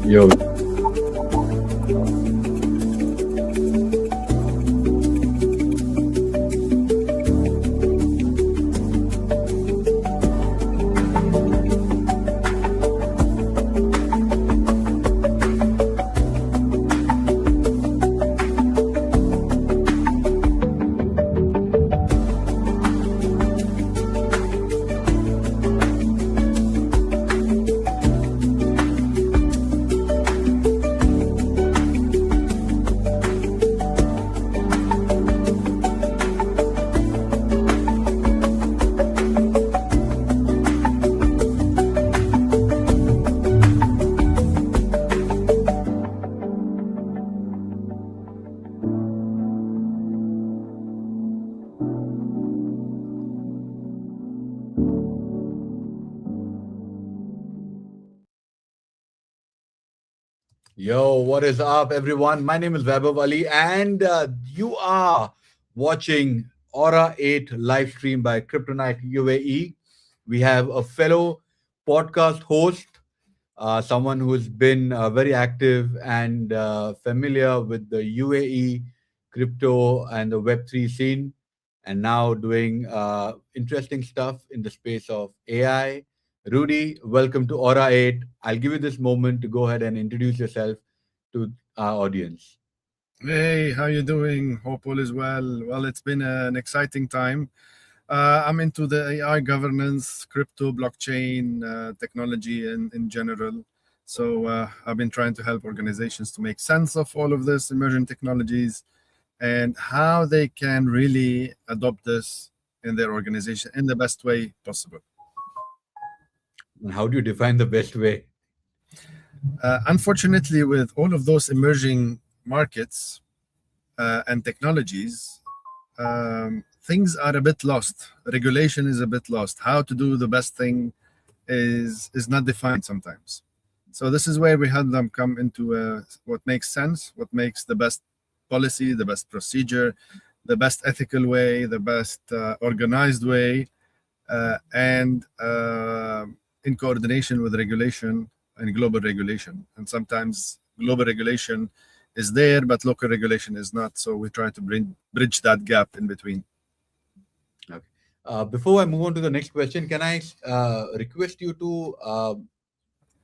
Yo. Yo, what is up, everyone? My name is Vaibhavv Ali, and you are watching Aura 8 live stream by Cryptonite UAE. We have a fellow podcast host, someone who's been very active and familiar with the UAE crypto and the Web3 scene, and now doing interesting stuff in the space of AI. Rudy, welcome to Aura 8. I'll give you this moment to go ahead and introduce yourself to our audience. Hey, how you doing? Hope all is well. Well, it's been an exciting time. I'm into the AI governance, crypto, blockchain, technology in general. So I've been trying to help organizations to make sense of all of this emerging technologies and how they can really adopt this in their organization in the best way possible. And how do you define the best way? Unfortunately, with all of those emerging markets and technologies, things are a bit lost. Regulation is a bit lost. How to do the best thing is not defined sometimes. So this is where we had them come into what makes sense, what makes the best policy, the best procedure, the best ethical way, the best organized way, and in coordination with regulation and global regulation. And sometimes global regulation is there, but local regulation is not. So we try to bridge that gap in between. Okay. Before I move on to the next question, can I request you to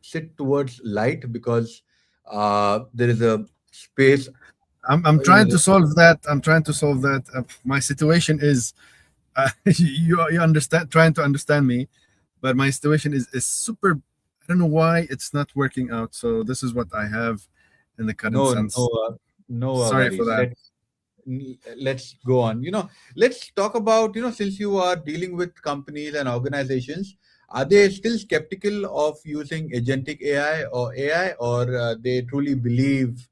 sit towards light, because there is a space. I'm trying to solve that. My situation is, you understand, trying to understand me, but my situation is super. I don't know why it's not working out. So this is what I have in the current sense. Sorry for that. Let's go on. Let's talk about, since you are dealing with companies and organizations, are they still skeptical of using agentic AI, or they truly believe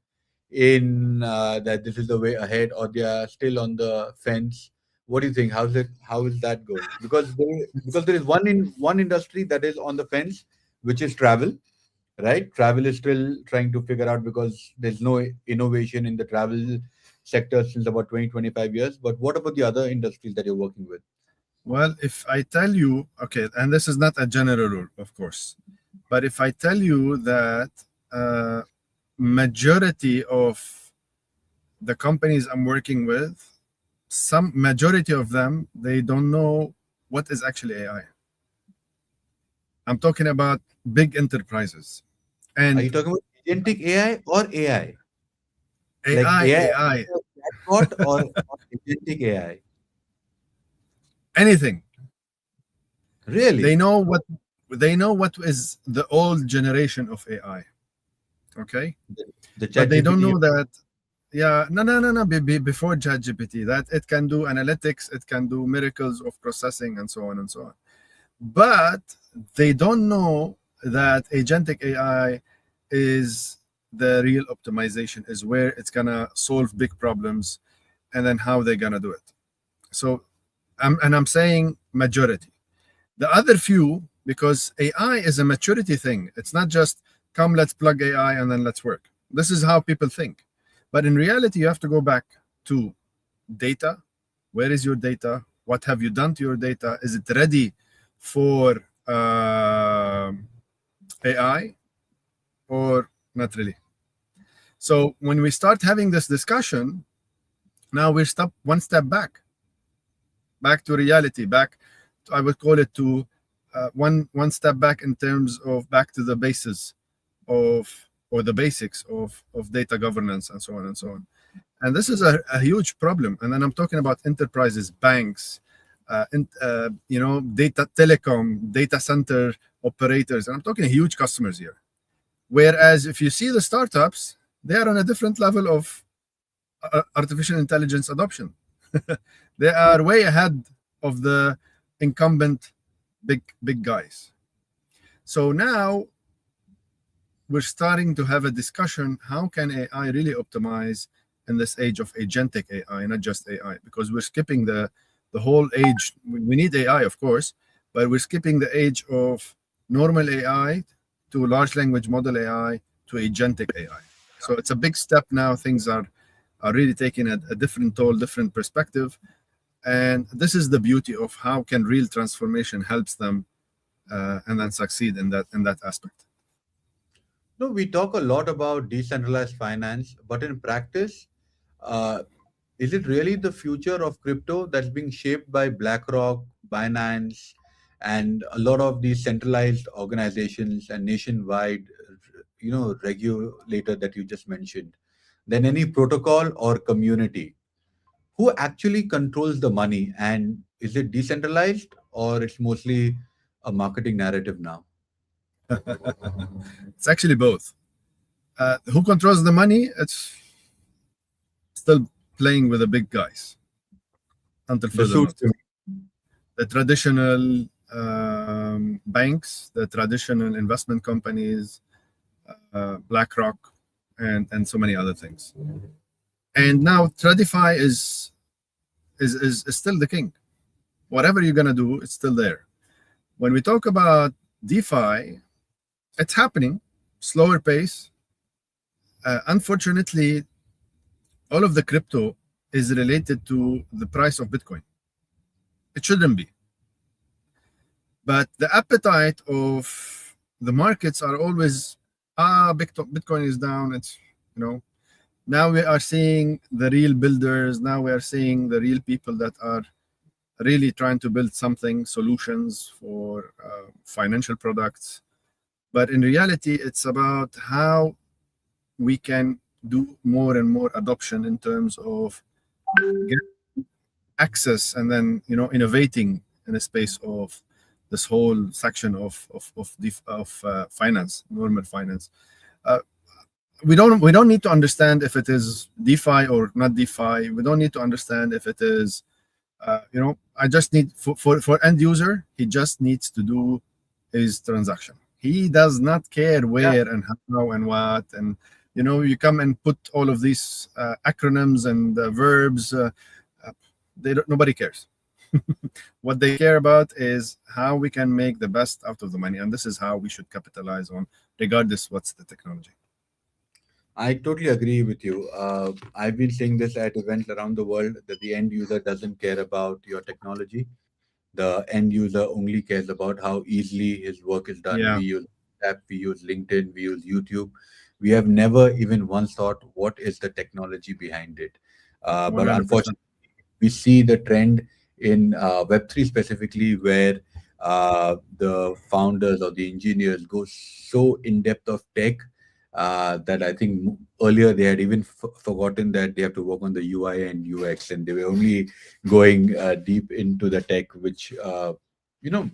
in that this is the way ahead, or they are still on the fence? What do you think? How is that going? Because there is one industry that is on the fence, which is travel, right? Travel is still trying to figure out, because there's no innovation in the travel sector since about 20-25 years. But what about the other industries that you're working with? Well, if I tell you, okay, and this is not a general rule, of course, but if I tell you that majority of the companies I'm working with, some majority of them, they don't know what is actually AI. I'm talking about big enterprises. And are you talking about agentic AI or AI? AI. Chatbot or agentic AI? Anything. Really? They know what is the old generation of AI. Okay? But they don't know that. Yeah, no. Before ChatGPT, that it can do analytics, it can do miracles of processing, and so on and so on. But they don't know that agentic AI is the real optimization, is where it's gonna solve big problems, and then how they're gonna do it. So, I'm saying majority. The other few, because AI is a maturity thing. It's not just come, let's plug AI and then let's work. This is how people think. But in reality, you have to go back to data. Where is your data? What have you done to your data? Is it ready for AI or not really. So when we start having this discussion, now we're one step back to reality, back to, I would call it to one step back in terms of back to the basis of, or the basics of data governance and so on and so on. And this is a huge problem. And then I'm talking about enterprises, banks, data telecom, data center operators, and I'm talking huge customers here. Whereas if you see the startups, they are on a different level of artificial intelligence adoption. They are way ahead of the incumbent big guys. So now we're starting to have a discussion: how can AI really optimize in this age of agentic AI, not just AI? Because we're skipping the whole age. We need AI, of course, but we're skipping the age of normal AI to large language model AI to agentic AI. So it's a big step now. Things are really taking a different toll, different perspective. And this is the beauty of how can real transformation helps them and then succeed in that aspect. No, we talk a lot about decentralized finance, but in practice, uh, is it really the future of crypto that's being shaped by BlackRock, Binance, and a lot of these centralized organizations and nationwide, regulator that you just mentioned, than any protocol or community? Who actually controls the money, and is it decentralized or it's mostly a marketing narrative now? It's actually both. Who controls the money? It's still playing with the big guys until The further suits. notice. The traditional banks, the traditional investment companies, BlackRock, and so many other things. And now Tradify is still the king. Whatever you're gonna do, it's still there. When we talk about DeFi, it's happening, slower pace. Unfortunately, all of the crypto is related to the price of Bitcoin. It shouldn't be. But the appetite of the markets are always, Bitcoin is down. It's, now we are seeing the real builders. Now we are seeing the real people that are really trying to build something, solutions for financial products. But in reality, it's about how we can do more and more adoption in terms of access and then innovating in a space of this whole section of finance, normal finance. We don't need to understand if it is DeFi or not DeFi. We don't need to understand if it is I just need for end user, he just needs to do his transaction. He does not care where and how and what, and you come and put all of these acronyms and verbs. Nobody cares. What they care about is how we can make the best out of the money, and this is how we should capitalize on, regardless what's the technology. I totally agree with you. I've been saying this at events around the world that the end user doesn't care about your technology. The end user only cares about how easily his work is done. Yeah, We use app, we use LinkedIn, we use YouTube. We have never even once thought what is the technology behind it. But 100%. unfortunately, we see the trend in Web3 specifically, where the founders or the engineers go so in depth of tech that I think earlier they had even forgotten that they have to work on the UI and UX, and they were only going deep into the tech, which you know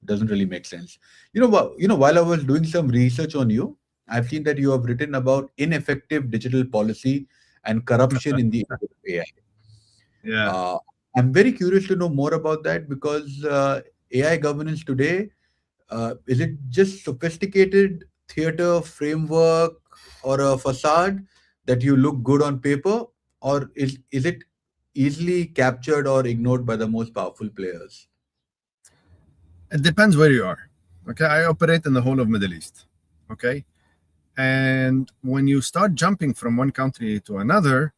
doesn't really make sense. While I was doing some research on you, I've seen that you have written about ineffective digital policy and corruption in the age of AI. Yeah. Uh, I'm very curious to know more about that because AI governance today, is it just sophisticated theater framework or a facade that you look good on paper, or is it easily captured or ignored by the most powerful players? It depends where you are. Okay, I operate in the whole of Middle East. Okay, and when you start jumping from one country to another,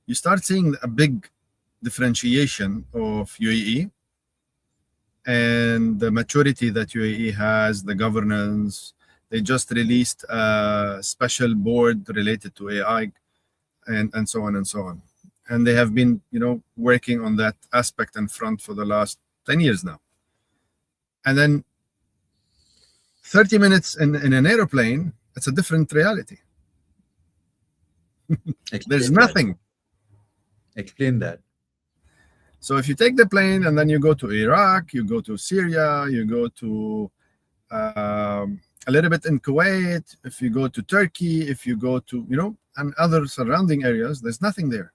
you start seeing a big differentiation of UAE and the maturity that UAE has, the governance, They just released a special board related to AI, and so on and so on. And they have been, working on that aspect and front for the last 10 years now. And then 30 minutes in an airplane, it's a different reality. There's nothing. Explain that. So if you take the plane and then you go to Iraq, you go to Syria, you go to a little bit in Kuwait, if you go to Turkey, if you go to, and other surrounding areas, there's nothing there.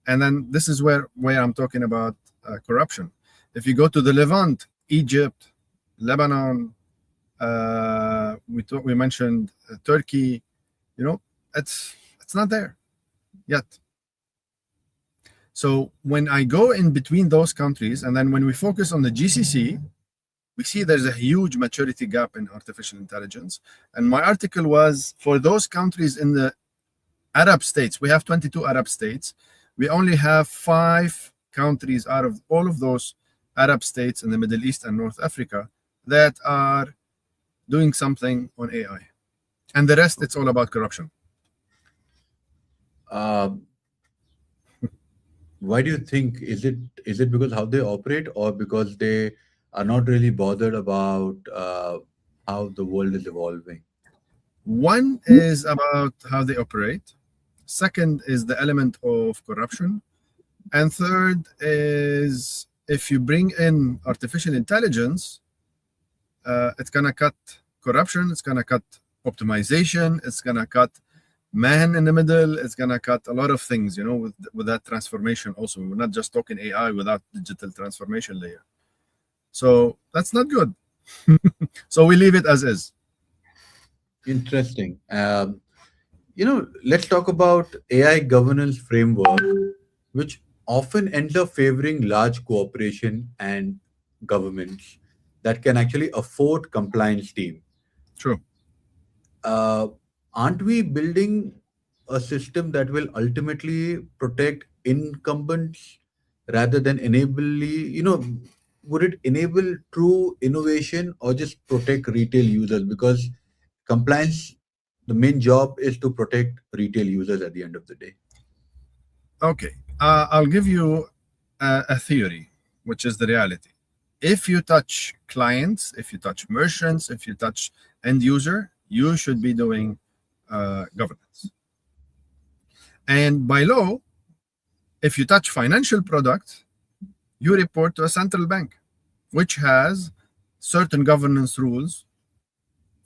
And then this is where I'm talking about corruption. If you go to the Levant, Egypt, Lebanon, we mentioned Turkey, it's not there yet. So when I go in between those countries, and then when we focus on the GCC, we see there's a huge maturity gap in artificial intelligence. And my article was for those countries in the Arab states. We have 22 Arab states. We only have 5 countries out of all of those Arab states in the Middle East and North Africa that are doing something on AI. And the rest, it's all about corruption. Why do you think? Is it because how they operate, or because they are not really bothered about how the world is evolving? One is about how they operate. Second is the element of corruption. And third is if you bring in artificial intelligence, it's going to cut corruption, it's going to cut optimization, it's going to cut man in the middle, it's going to cut a lot of things, with that transformation also. We're not just talking AI without digital transformation layer. So that's not good. So we leave it as is. Interesting. Let's talk about AI governance framework, which often ends up favoring large cooperation and governments that can actually afford compliance team. True. Aren't we building a system that will ultimately protect incumbents rather than would it enable true innovation or just protect retail users? Because compliance, the main job is to protect retail users at the end of the day. Okay. I'll give you a theory, which is the reality. If you touch clients, if you touch merchants, if you touch end user, you should be doing governance. And by law, if you touch financial product, you report to a central bank, which has certain governance rules.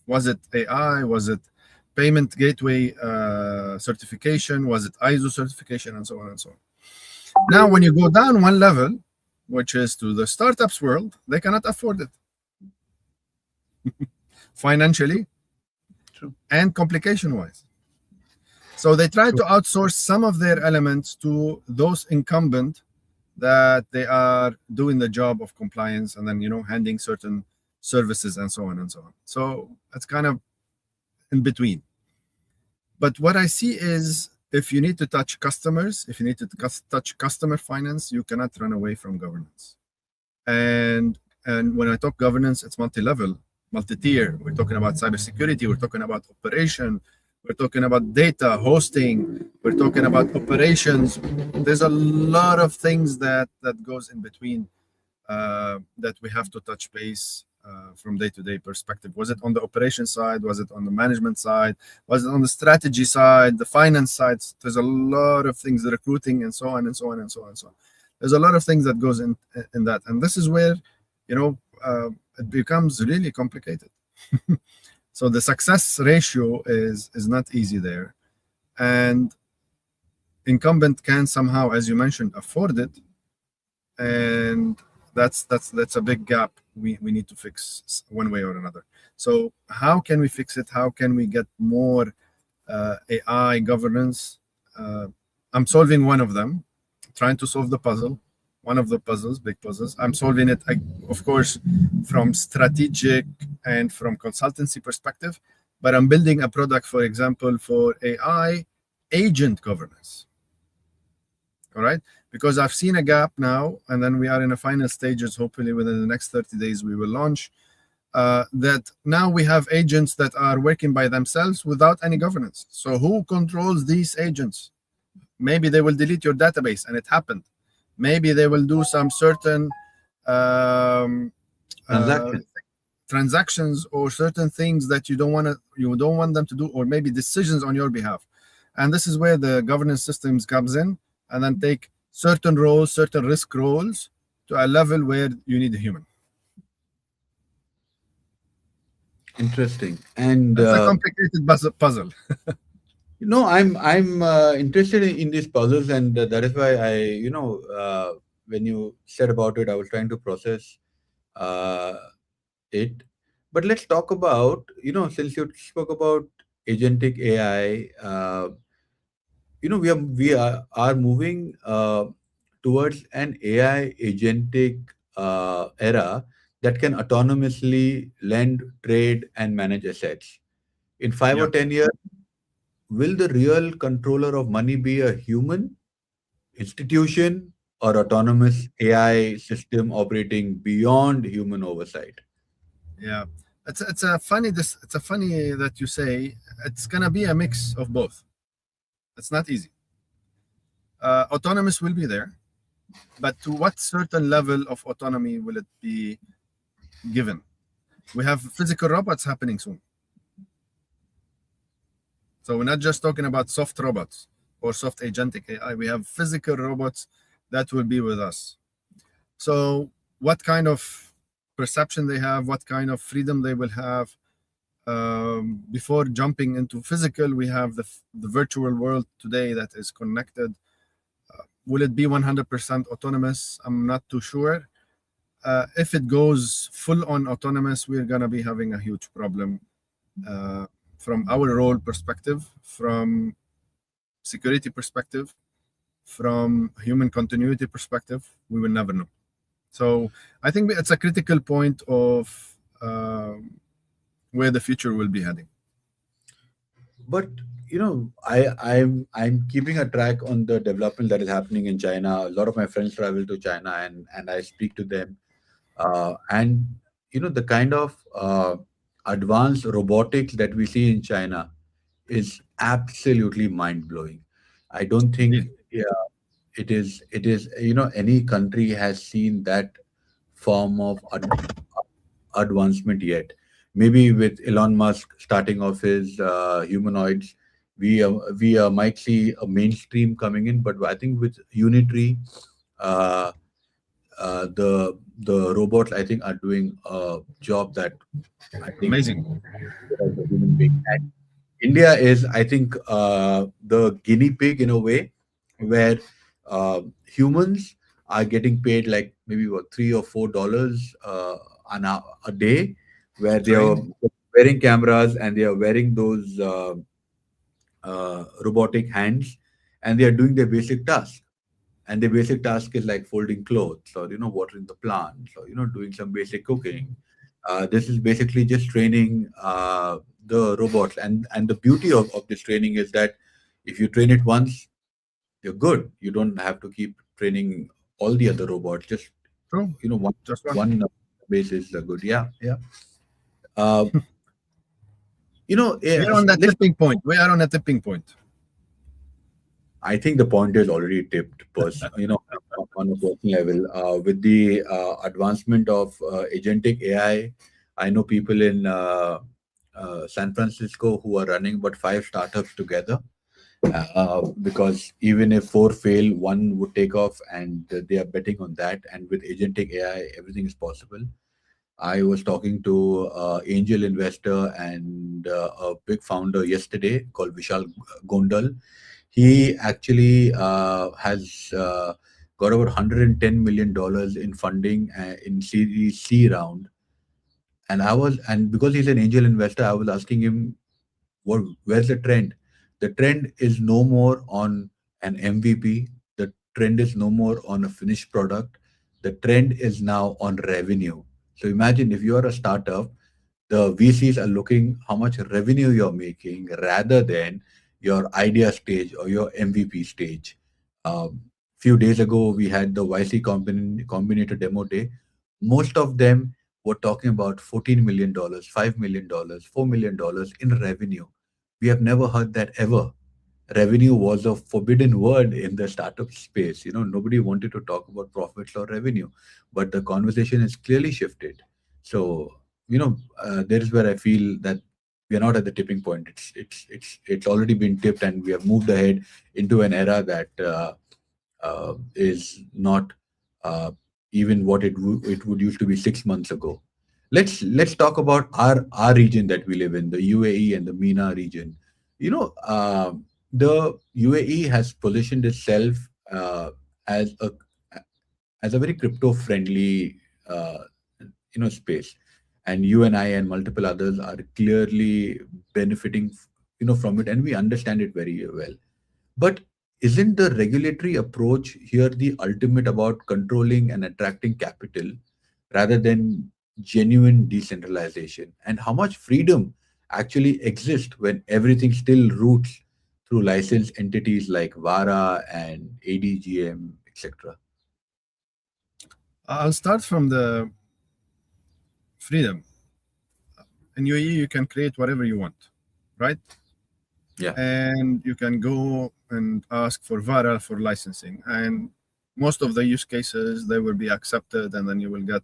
Was it AI? Was it payment gateway certification? Was it ISO certification? And so on and so on. Now, when you go down one level, which is to the startups world, they cannot afford it financially. True. And complication-wise. So they try to outsource some of their elements to those incumbent that they are doing the job of compliance and then, handing certain services and so on and so on. So it's kind of in between. But what I see is if you need to touch customers, if you need to touch customer finance, you cannot run away from governance. And when I talk governance, it's multi-level, multi-tier. We're talking about cybersecurity. We're talking about operation. We're talking about data hosting. We're talking about operations. There's a lot of things that goes in between that we have to touch base from day-to-day perspective. Was it on the operation side? Was it on the management side? Was it on the strategy side, the finance side? There's a lot of things, the recruiting and so on and so on and so on and so on. There's a lot of things that goes in that. And this is where, it becomes really complicated. So the success ratio is not easy there. And incumbent can somehow, as you mentioned, afford it. And that's a big gap we need to fix one way or another. So how can we fix it? How can we get more AI governance? I'm solving one of them, trying to solve the puzzle. One of the puzzles, big puzzles. I'm solving it, of course, from strategic and from consultancy perspective, but I'm building a product, for example, for AI agent governance. All right, because I've seen a gap now, and then we are in the final stages. Hopefully, within the next 30 days, we will launch that now we have agents that are working by themselves without any governance. So who controls these agents? Maybe they will delete your database, and it happened. Maybe they will do some certain um, uh, Transaction. transactions or certain things that you don't want them to do, or maybe decisions on your behalf. And this is where the governance systems comes in, and then take certain roles, certain risk roles, to a level where you need a human. Interesting. And It's a complicated puzzle. I'm interested in these puzzles, and that is why when you said about it, I was trying to process uh, it. But let's talk about, since you spoke about agentic AI, we are moving towards an AI agentic era that can autonomously lend, trade, and manage assets. In five Yeah, or 10 years, will the real controller of money be a human institution or autonomous AI system operating beyond human oversight? yeah. It's a funny that you say it's gonna be a mix of both. It's not easy. Autonomous will be there, but to what certain level of autonomy will it be given? We have physical robots happening soon. So we're not just talking about soft robots or soft agentic AI. We have physical robots that will be with us. So what kind of perception they have, what kind of freedom they will have. Before jumping into physical, we have the virtual world today that is connected. Will it be 100% autonomous? I'm not too sure. If it goes full on autonomous, we're going to be having a huge problem uh, from our role perspective, from security perspective, from human continuity perspective. We will never know. So I think it's a critical point of where the future will be heading. But I'm keeping a track on the development that is happening in China. A lot of my friends travel to China, and I speak to them. And the kind of advanced robotics that we see in China is absolutely mind blowing. I don't think, Indeed. yeah, it is any country has seen that form of advancement yet. Maybe with Elon Musk starting off his humanoids, we might see a mainstream coming in. But I think with Unitary, uh, the robots, I think, are doing a job that I think Amazing. as a human being. And India is, I think, the guinea pig in a way, where humans are getting paid like maybe what $3 or $4 a day, where they are Trained. wearing cameras and they are wearing those robotic hands, and they are doing their basic task. And the basic task is like folding clothes, or watering the plants, or doing some basic cooking. This is basically just training the robots, and the beauty of this training is that if you train it once, you're good. You don't have to keep training all the other robots. Just True. one Just one. one base is good. Yeah, yeah. uh, We are on that let's. tipping point. We are on a tipping point. I think the point is already tipped, on a personal level. With the advancement of agentic AI, I know people in San Francisco who are running about 5 startups together, because even if four fail, one would take off, and they are betting on that. And with agentic AI, everything is possible. I was talking to angel investor and a big founder yesterday called Vishal Gondal. He actually has got over $110 million in funding in Series C round. And because he's an angel investor, I was asking him, where's the trend? The trend is no more on an MVP. The trend is no more on a finished product. The trend is now on revenue. So imagine if you are a startup, the VCs are looking how much revenue you're making rather than your idea stage or your MVP stage. Few days ago, we had the YC Combinator demo day. Most of them we're talking about $14 million, $5 million, $4 million in revenue. We have never heard that ever. Revenue was a forbidden word in the startup space. Nobody wanted to talk about profits or revenue, but the conversation has clearly shifted. So, there is where I feel that we are not at the tipping point. It's already been tipped, and we have moved ahead into an era that is not uh, even what it would used to be 6 months ago. Let's talk about our region that we live in, the UAE and the MENA region. The UAE has positioned itself as a very crypto friendly space, and you and I and multiple others are clearly benefiting from it, and we understand it very well. But isn't the regulatory approach here the ultimate about controlling and attracting capital rather than genuine decentralization? And how much freedom actually exists when everything still routes through licensed entities like VARA and ADGM, etc.? I'll start from the freedom. In UAE, you can create whatever you want, right? Yeah. And you can go and ask for VARA for licensing. And most of the use cases, they will be accepted, and then you will get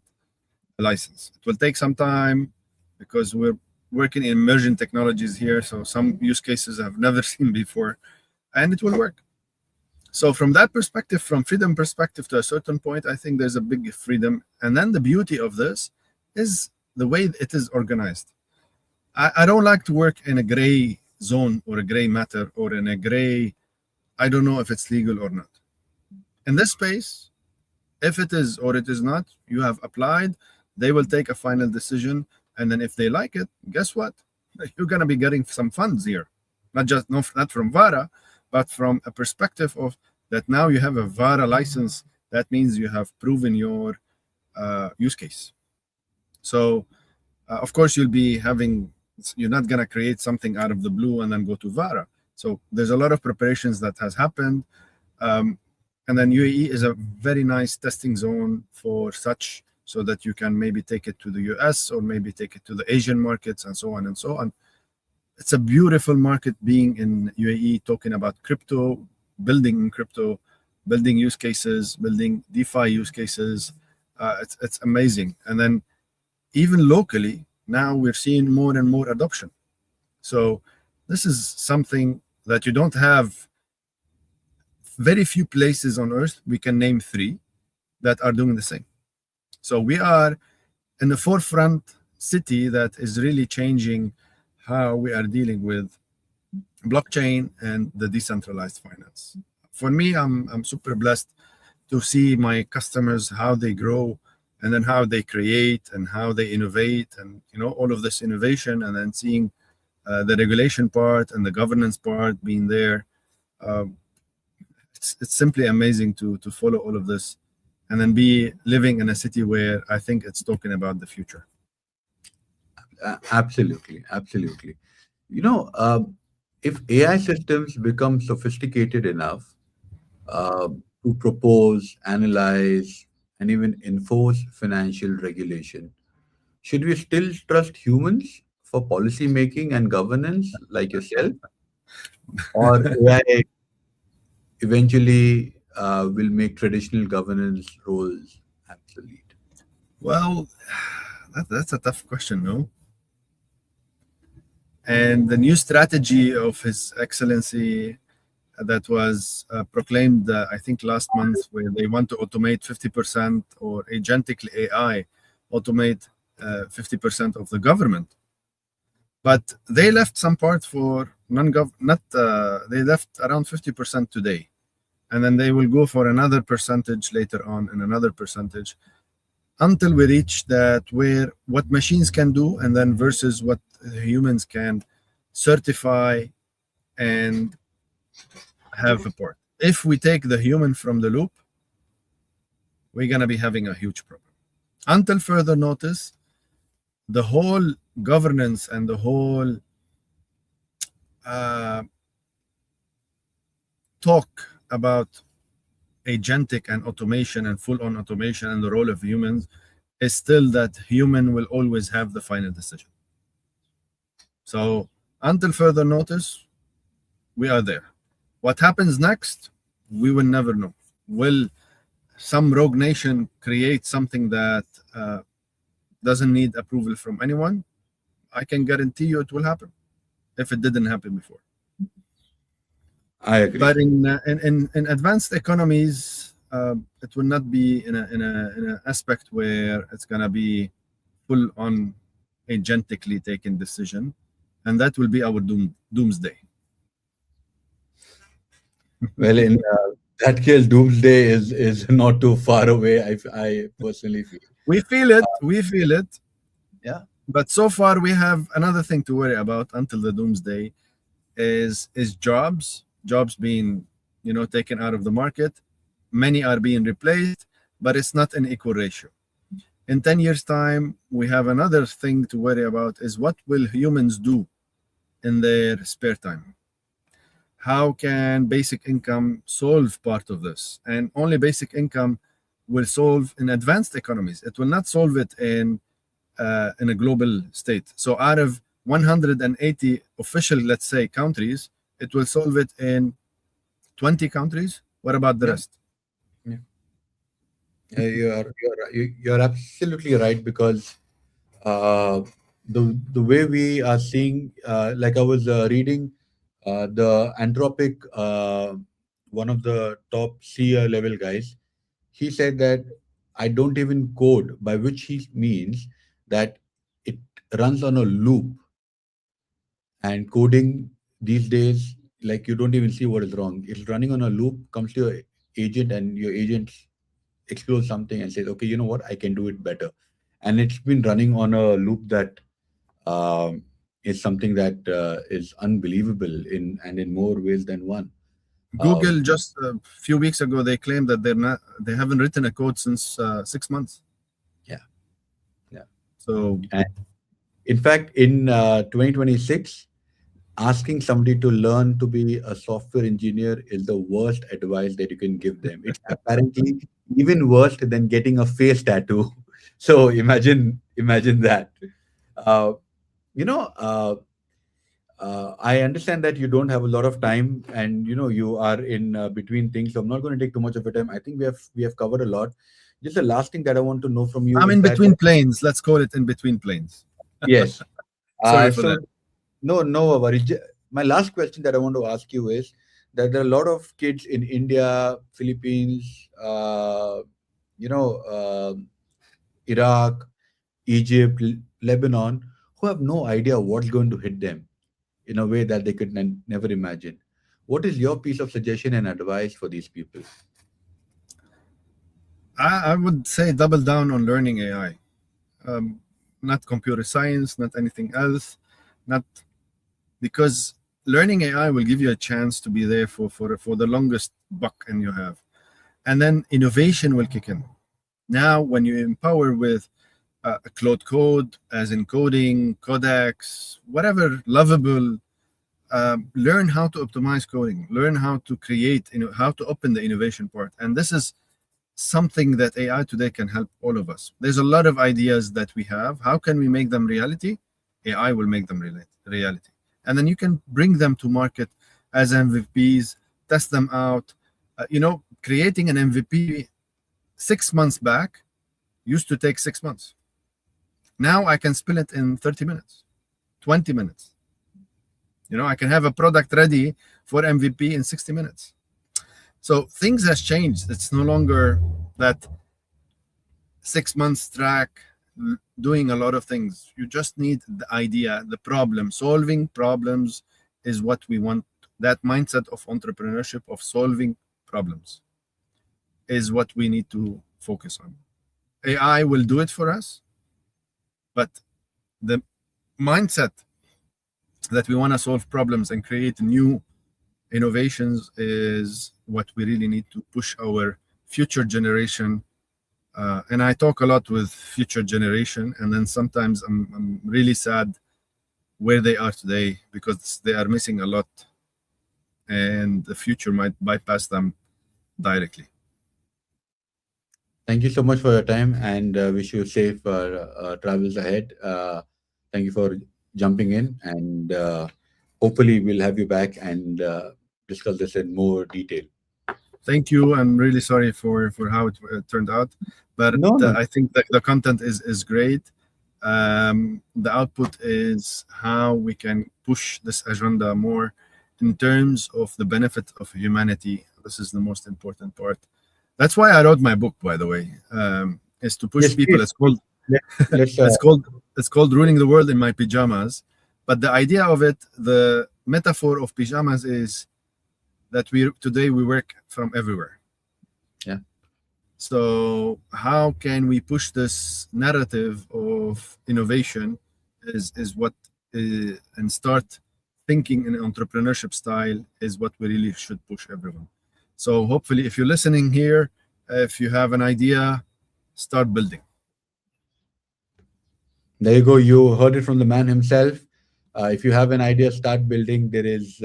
a license. It will take some time because we're working in emerging technologies here. So some use cases I've never seen before, and it will work. So from that perspective, from freedom perspective, to a certain point, I think there's a big freedom. And then the beauty of this is the way it is organized. I don't like to work in a gray zone or a gray matter or in a gray, I don't know if it's legal or not. In this space, if it is or it is not, you have applied, they will take a final decision. And then if they like it, guess what? You're going to be getting some funds here. Not from VARA, but from a perspective of that now you have a VARA license. That means you have proven your use case. So, of course, you're not going to create something out of the blue and then go to VARA. So there's a lot of preparations that has happened. And then UAE is a very nice testing zone for such, so that you can maybe take it to the US or maybe take it to the Asian markets and so on and so on. It's a beautiful market being in UAE, talking about crypto, building use cases, building DeFi use cases. It's amazing. And then even locally, now we're seeing more and more adoption. So this is something that you don't have. Very few places on earth, we can name 3 that are doing the same. So we are in the forefront city that is really changing how we are dealing with blockchain and the decentralized finance. For me, I'm super blessed to see my customers, how they grow, and then how they create and how they innovate, and all of this innovation, and then seeing the regulation part and the governance part being there. It's simply amazing to follow all of this, and then be living in a city where I think it's talking about the future. Absolutely. If AI systems become sophisticated enough to propose, analyze, and even enforce financial regulation, should we still trust humans for policy making and governance like yourself? Or AI eventually will make traditional governance roles obsolete? Well, that's a tough question, no? And the new strategy of His Excellency that was proclaimed, I think, last month, where they want to automate 50% or agentically AI automate 50% of the government. But they left some part for non-gov. They left around 50% today, and then they will go for another percentage later on, and another percentage, until we reach that where what machines can do, and then versus what humans can certify and have a part. If we take the human from the loop, we're going to be having a huge problem. Until further notice, the whole governance and the whole talk about agentic and automation and full-on automation and the role of humans is still that human will always have the final decision. So until further notice, we are there. What happens next, we will never know. Will some rogue nation create something that doesn't need approval from anyone? I can guarantee you it will happen if it didn't happen before. I agree. But in advanced economies, it will not be in an aspect where it's gonna be full on agentically taken decision, and that will be our doomsday. Well, in that case, doomsday is not too far away. I personally feel. We feel it. We feel it. Yeah. But so far, we have another thing to worry about until the doomsday is jobs being taken out of the market. Many are being replaced, but it's not an equal ratio. In 10 years time, we have another thing to worry about is what will humans do in their spare time. How can basic income solve part of this? And only basic income will solve in advanced economies. It will not solve it in a global state. So out of 180 official, let's say, countries, it will solve it in 20 countries. What about the rest? Yeah. You're absolutely right, because the way we are seeing, like I was reading the Anthropic, one of the top C level guys, he said that I don't even code, by which he means that it runs on a loop. And coding these days, like, you don't even see what is wrong. It's running on a loop, comes to your agent, and your agent explores something and says, okay, you know what, I can do it better. And it's been running on a loop that is something that is unbelievable in more ways than one. Google just a few weeks ago they claimed that they haven't written a code since 6 months. Yeah, yeah. So And in fact, in 2026, asking somebody to learn to be a software engineer is the worst advice that you can give them. It's apparently even worse than getting a face tattoo. So imagine that. Uh, you know, I understand that you don't have a lot of time, and you are in between things. So I'm not going to take too much of your time. I think we have covered a lot. Just the last thing that I want to know from you I'm is in that, between planes. Let's call it in between planes. yes. Sorry for So that. no worries. My last question that I want to ask you is that there are a lot of kids in India, Philippines, Iraq, Egypt, Lebanon, who have no idea what's going to hit them in a way that they could never imagine. What is your piece of suggestion and advice for these people? I would say double down on learning AI. Um, Not computer science, not anything else, not because learning AI will give you a chance to be there for the longest buck and you have, and then innovation will kick in. Now, when you empower with a cloud code, as in coding, codecs, whatever lovable, learn how to optimize coding, learn how to create, how to open the innovation part, and this is something that AI today can help all of us. There's a lot of ideas that we have. How can we make them reality? AI will make them reality. And then you can bring them to market as MVPs, test them out. Creating an MVP 6 months back used to take 6 months. Now I can spill it in 30 minutes, 20 minutes. I can have a product ready for MVP in 60 minutes. So things has changed. It's no longer that 6 months track doing a lot of things. You just need the idea, the problem. Solving problems is what we want. That mindset of entrepreneurship, of solving problems, is what we need to focus on. AI will do it for us, but the mindset that we want to solve problems and create new innovations is what we really need to push our future generation. And I talk a lot with future generation, and then sometimes I'm really sad where they are today because they are missing a lot, and the future might bypass them directly. Thank you so much for your time, and wish you safe travels ahead. Thank you for jumping in, and hopefully we'll have you back and discuss this in more detail. Thank you. I'm really sorry for how it turned out, but No, no. I think that the content is great. The output is how we can push this agenda more in terms of the benefit of humanity. This is the most important part. That's why I wrote my book, by the way, is to push Yes, people. please. It's called Let, let's. it's called it's called ruling the world in my pajamas. But the idea of it, the metaphor of pajamas is that we today we work from everywhere. Yeah. So how can we push this narrative of innovation is what and start thinking in entrepreneurship style is what we really should push everyone. So hopefully if you're listening here, if you have an idea, start building. There you go. You heard it from the man himself. If you have an idea, start building. There is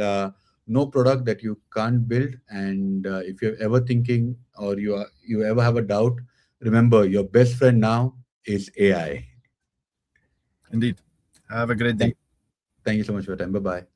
no product that you can't build. And if you're ever thinking or you ever have a doubt, remember your best friend now is AI. Indeed. Have a great day. Thank, thank you so much for your time. Bye bye.